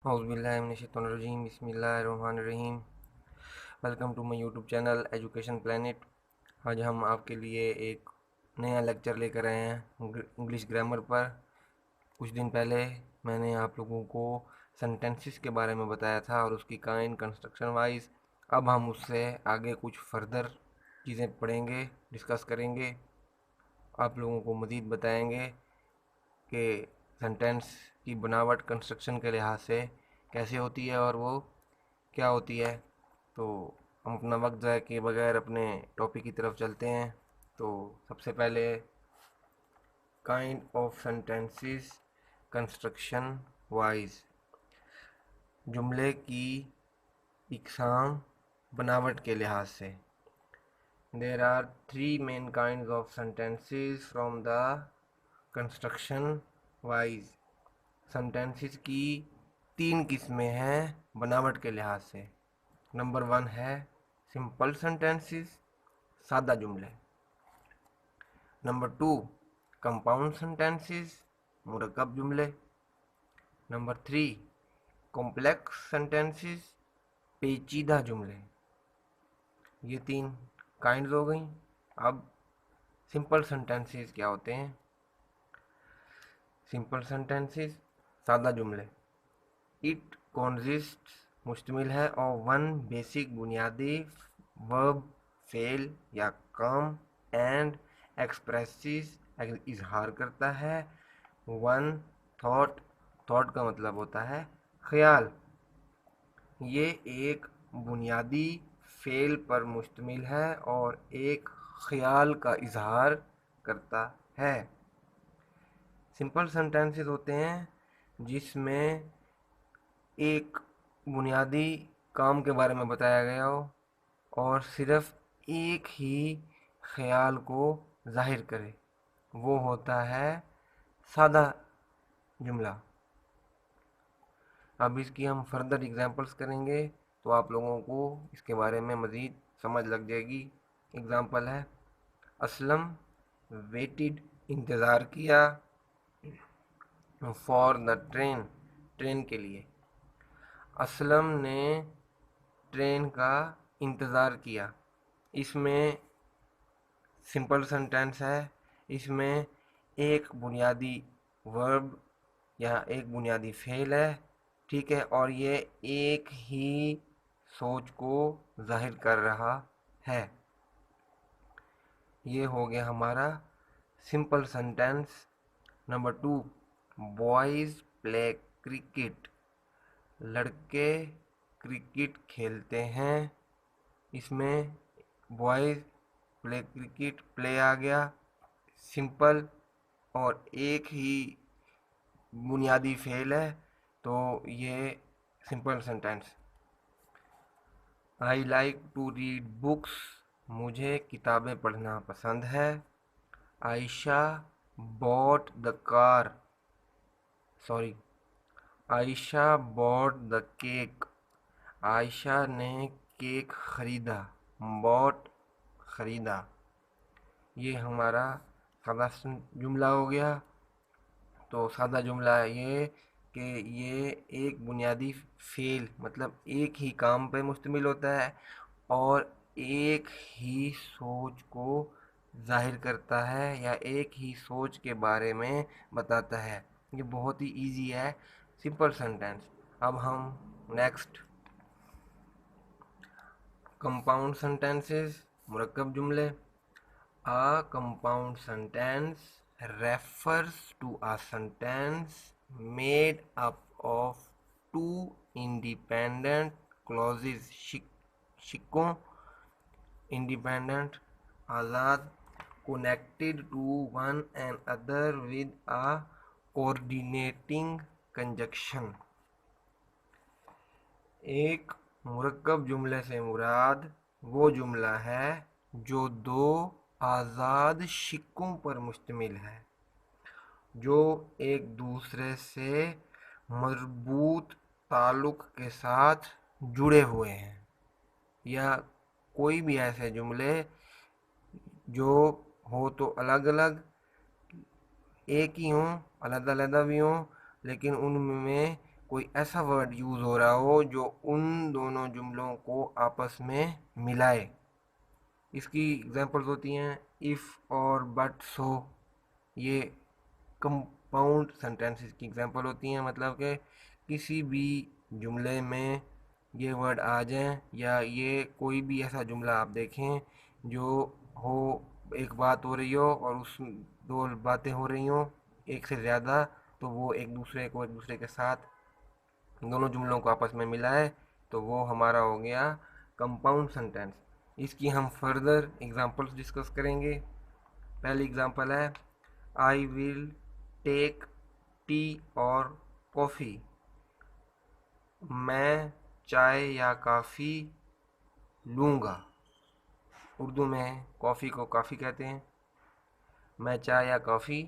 اعوذ باللہ من الشیطان الرجیم، بسم اللہ الرحمن الرحیم۔ Welcome to my YouTube channel education plant. آج ہم آپ کے لیے ایک نیا لیکچر لے کر آئے ہیں انگلش گرامر پر۔ کچھ دن پہلے میں نے آپ لوگوں کو سینٹنسز کے بارے میں بتایا تھا اور اس کی کائنڈ کنسٹرکشن وائز۔ اب ہم اس سے آگے کچھ فردر چیزیں پڑھیں گے، ڈسکس کریں گے، آپ لوگوں کو مزید بتائیں گے کہ سینٹینس کی بناوٹ کنسٹرکشن کے لحاظ سے کیسے ہوتی ہے اور وہ کیا ہوتی ہے۔ تو ہم اپنا وقت ضائع کیے بغیر اپنے ٹاپک کی طرف چلتے ہیں۔ تو سب سے پہلے kind of sentences construction wise, جملے کی اقسام بناوٹ کے لحاظ سے۔ There are three main kinds of sentences from the construction wise۔ Sentences کی تین قسمیں ہیں بناوٹ کے لحاظ سے۔ نمبر 1 ہے سمپل سینٹینسز، سادہ جملے۔ نمبر 2 کمپاؤنڈ سینٹینسز، مرکب جملے۔ نمبر 3 کمپلیکس سینٹینسز، پیچیدہ جملے۔ یہ تین کائنڈز ہو گئیں۔ اب سمپل سینٹینسز کیا ہوتے ہیں؟ سمپل سینٹینسز، سادہ جملے۔ اٹ کنسسٹس، مشتمل ہے، اور ون بیسک، بنیادی، ورب، فعل یا کام، اینڈ ایکسپریسز، اظہار کرتا ہے، ون تھاٹ، تھاٹ کا مطلب ہوتا ہے خیال۔ یہ ایک بنیادی فعل پر مشتمل ہے اور ایک خیال کا اظہار کرتا ہے۔ سمپل سینٹینسز ہوتے ہیں جس میں ایک بنیادی کام کے بارے میں بتایا گیا ہو اور صرف ایک ہی خیال کو ظاہر کرے، وہ ہوتا ہے سادہ جملہ۔ اب اس کی ہم فردر ایگزامپلس کریں گے تو آپ لوگوں کو اس کے بارے میں مزید سمجھ لگ جائے گی۔ ایگزامپل ہے، اسلم ویٹڈ، انتظار کیا، فار دا ٹرین، ٹرین کے لیے۔ اسلم نے ٹرین کا انتظار کیا۔ اس میں سمپل سینٹینس ہے، اس میں ایک بنیادی ورب یا ایک بنیادی فعل ہے، ٹھیک ہے، اور یہ ایک ہی سوچ کو ظاہر کر رہا ہے۔ یہ ہو گیا ہمارا simple sentence. Number 2 boys play cricket, لڑکے کرکٹ کھیلتے ہیں۔ اس میں بوائز پلے کرکٹ، پلے آ گیا، سمپل اور ایک ہی بنیادی فعل ہے، تو یہ simple sentence. I like to read books, مجھے کتابیں پڑھنا پسند ہے۔ عائشہ bought the car، Aisha bought the cake، عائشہ نے کیک خریدا، bought خریدا۔ یہ ہمارا سادہ جملہ ہو گیا۔ تو سادہ جملہ یہ کہ یہ ایک بنیادی فعل مطلب ایک ہی کام پہ مشتمل ہوتا ہے اور ایک ہی سوچ کو ظاہر کرتا ہے یا ایک ہی سوچ کے بارے میں بتاتا ہے۔ یہ بہت ہی ایزی ہے سمپل سینٹینس۔ اب ہم نیکسٹ کمپاؤنڈ سینٹینسز، مرکب جملے۔ A compound sentence refers to a sentence made up of two independent clauses، شکوں، independent، Azad, connected to one another with a coordinating conjunction۔ ایک مرکب جملے سے مراد وہ جملہ ہے جو دو آزاد شکوں پر مشتمل ہے، جو ایک دوسرے سے مربوط تعلق کے ساتھ جڑے ہوئے ہیں، یا کوئی بھی ایسے جملے جو ہو تو الگ الگ، ایک ہی ہوں، علیحدہ علیحدہ بھی ہوں، لیکن ان میں کوئی ایسا ورڈ یوز ہو رہا ہو جو ان دونوں جملوں کو آپس میں ملائے۔ اس کی ایگزامپلز ہوتی ہیں if اور but so، یہ کمپاؤنڈ سینٹینسز کی ایگزامپل ہوتی ہیں، مطلب کہ کسی بھی جملے میں یہ ورڈ آ جائیں یا یہ کوئی بھی ایسا جملہ آپ دیکھیں جو ہو، ایک بات ہو رہی ہو اور اس دو باتیں ہو رہی ہوں ایک سے زیادہ، تو وہ ایک دوسرے کے ساتھ دونوں جملوں کو آپس میں ملائے تو وہ ہمارا ہو گیا کمپاؤنڈ سینٹینس۔ اس کی ہم فردر ایگزامپلس ڈسکس کریں گے۔ پہلی ایگزامپل ہے آئی ول ٹیک ٹی اور کافی، میں چائے یا کافی لوں گا۔ اردو میں کافی کو کافی کہتے ہیں، میں چائے یا کافی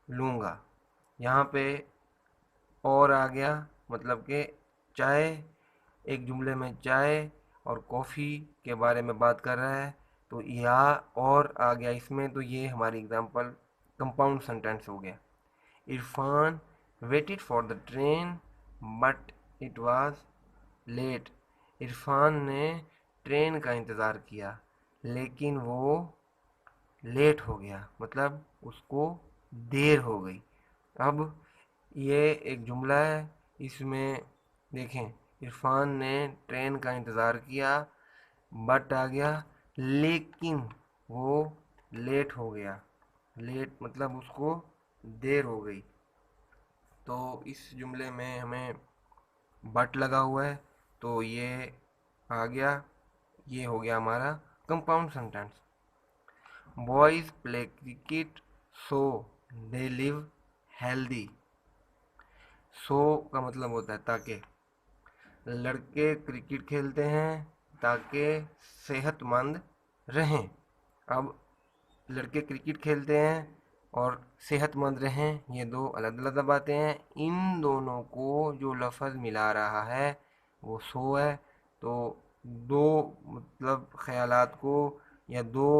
لوں گا۔ یہاں پہ اور آ گیا، مطلب کہ چائے، ایک جملے میں چائے اور کافی کے بارے میں بات کر رہا ہے، تو یا اور آ گیا اس میں، تو یہ ہماری ایگزامپل کمپاؤنڈ سینٹینس ہو گیا۔ Irfan waited for the train but it was late، Irfan نے ٹرین کا انتظار کیا لیکن وہ لیٹ ہو گیا، مطلب اس کو دیر ہو گئی۔ اب یہ ایک جملہ ہے، اس میں دیکھیں عرفان نے ٹرین کا انتظار کیا، بٹ آ گیا لیکن وہ لیٹ ہو گیا، لیٹ مطلب اس کو دیر ہو گئی۔ تو اس جملے میں ہمیں بٹ لگا ہوا ہے تو یہ آ گیا، یہ ہو گیا ہمارا compound sentence. Boys play cricket so they live healthy, so کا مطلب ہوتا ہے تاکہ، لڑکے کرکٹ کھیلتے ہیں تاکہ صحت مند رہیں۔ اب لڑکے کرکٹ کھیلتے ہیں اور صحت مند رہیں، یہ دو الگ الگ باتیں ہیں، ان دونوں کو جو لفظ ملا رہا ہے وہ سو ہے۔ تو دو مطلب خیالات کو یا دو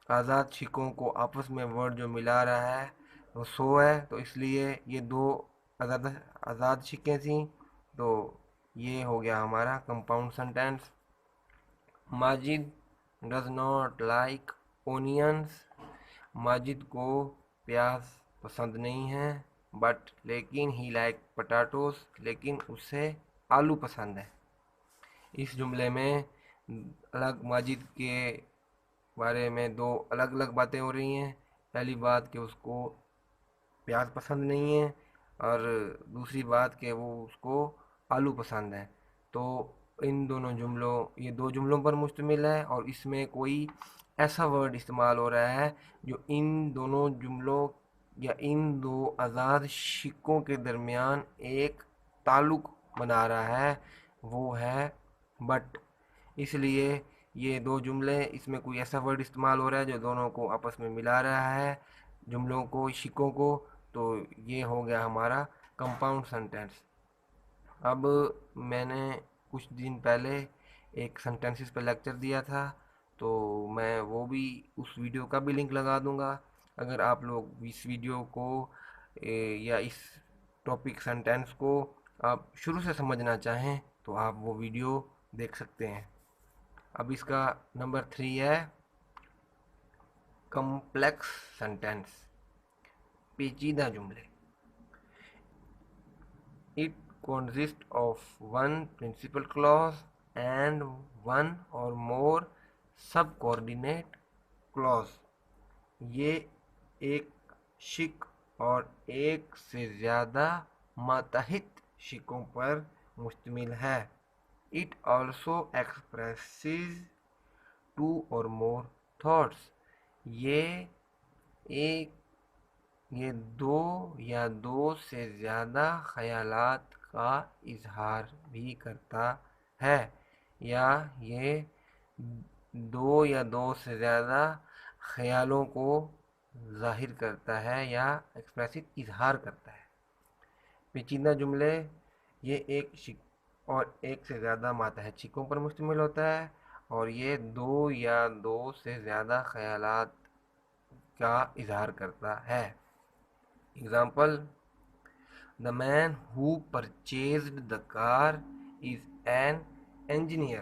آزاد چھکوں کو آپس میں ورڈ جو ملا رہا ہے وہ سو ہے، تو اس لیے یہ دو آزاد چھکیں تھیں، تو یہ ہو گیا ہمارا compound sentence. Majid does not like onions, Majid کو پیاز پسند نہیں ہے، بٹ لیکن ہی لائک پٹاٹوز، لیکن اسے آلو پسند ہے۔ اس جملے میں الگ ماجد کے بارے میں دو الگ الگ باتیں ہو رہی ہیں، پہلی بات کہ اس کو پیاز پسند نہیں ہے اور دوسری بات کہ وہ اس کو آلو پسند ہے۔ تو ان دونوں جملوں، یہ دو جملوں پر مشتمل ہے اور اس میں کوئی ایسا ورڈ استعمال ہو رہا ہے جو ان دونوں جملوں یا ان دو آزاد شکوں کے درمیان ایک تعلق بنا رہا ہے، وہ ہے بٹ۔ اس لیے یہ دو جملے، اس میں کوئی ایسا ورڈ استعمال ہو رہا ہے جو دونوں کو آپس میں ملا رہا ہے، جملوں کو، شکوں کو، تو یہ ہو گیا ہمارا کمپاؤنڈ سینٹینس۔ اب میں نے کچھ دن پہلے ایک سینٹینسز پہ لیکچر دیا تھا، تو میں وہ بھی، اس ویڈیو کا بھی لنک لگا دوں گا۔ اگر آپ لوگ اس ویڈیو کو یا اس ٹاپک سینٹینس کو آپ شروع سے سمجھنا چاہیں تو آپ وہ ویڈیو دیکھ سکتے ہیں۔ اب اس کا نمبر 3 ہے کمپلیکس سینٹینس، پیچیدہ جملے۔ It consists of one principal clause and one or more subordinate clause، یہ ایک شک اور ایک سے زیادہ ماتحت شکوں پر مشتمل ہے۔ It also expresses two or more thoughts، یہ دو یا دو سے زیادہ خیالات کا اظہار بھی کرتا ہے، یا یہ دو یا دو سے زیادہ خیالوں کو ظاہر کرتا ہے یا اظہار کرتا ہے۔ پیچیدہ جملے، یہ ایک شک اور ایک سے زیادہ ماتحت شکوں پر مشتمل ہوتا ہے اور یہ دو یا دو سے زیادہ خیالات کا اظہار کرتا ہے۔ Example, The man who purchased the car is an engineer.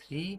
3,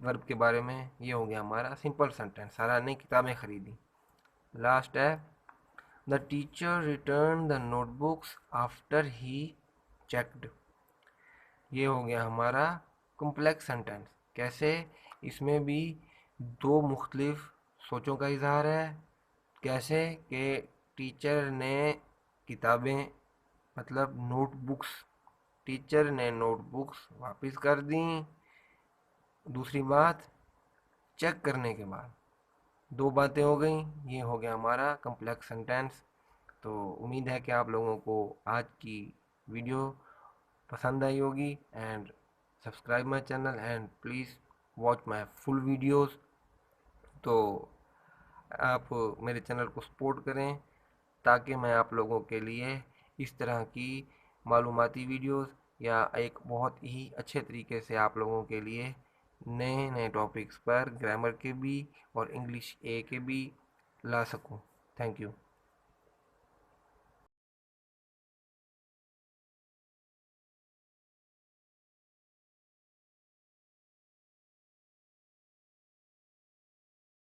ورب کے بارے میں یہ ہو گیا ہمارا سمپل سینٹینس. سارا نے کتابیں خریدی. لاسٹ ہے the teacher return the notebooks after he checked. یہ ہو گیا ہمارا کمپلیکس سینٹینس. کیسے؟ اس میں بھی دو مختلف سوچوں کا اظہار ہے. کیسے کہ ٹیچر نے کتابیں مطلب نوٹ بکس، ٹیچر نے نوٹ بکس واپس کر دیں. دوسری بات چیک کرنے کے بعد. دو باتیں ہو گئیں. یہ ہو گیا ہمارا کمپلیکس سینٹینس. تو امید ہے کہ آپ لوگوں کو آج کی ویڈیو پسند آئی ہوگی. And subscribe my channel and please watch my full videos. تو آپ میرے چینل کو سپورٹ کریں تاکہ میں آپ لوگوں کے لیے اس طرح کی معلوماتی ویڈیوز یا ایک بہت ہی اچھے طریقے سے آپ لوگوں کے لیے نئے نئے ٹاپکس پر گرامر کے بھی اور انگلش اے کے بھی لا سکوں. Thank you.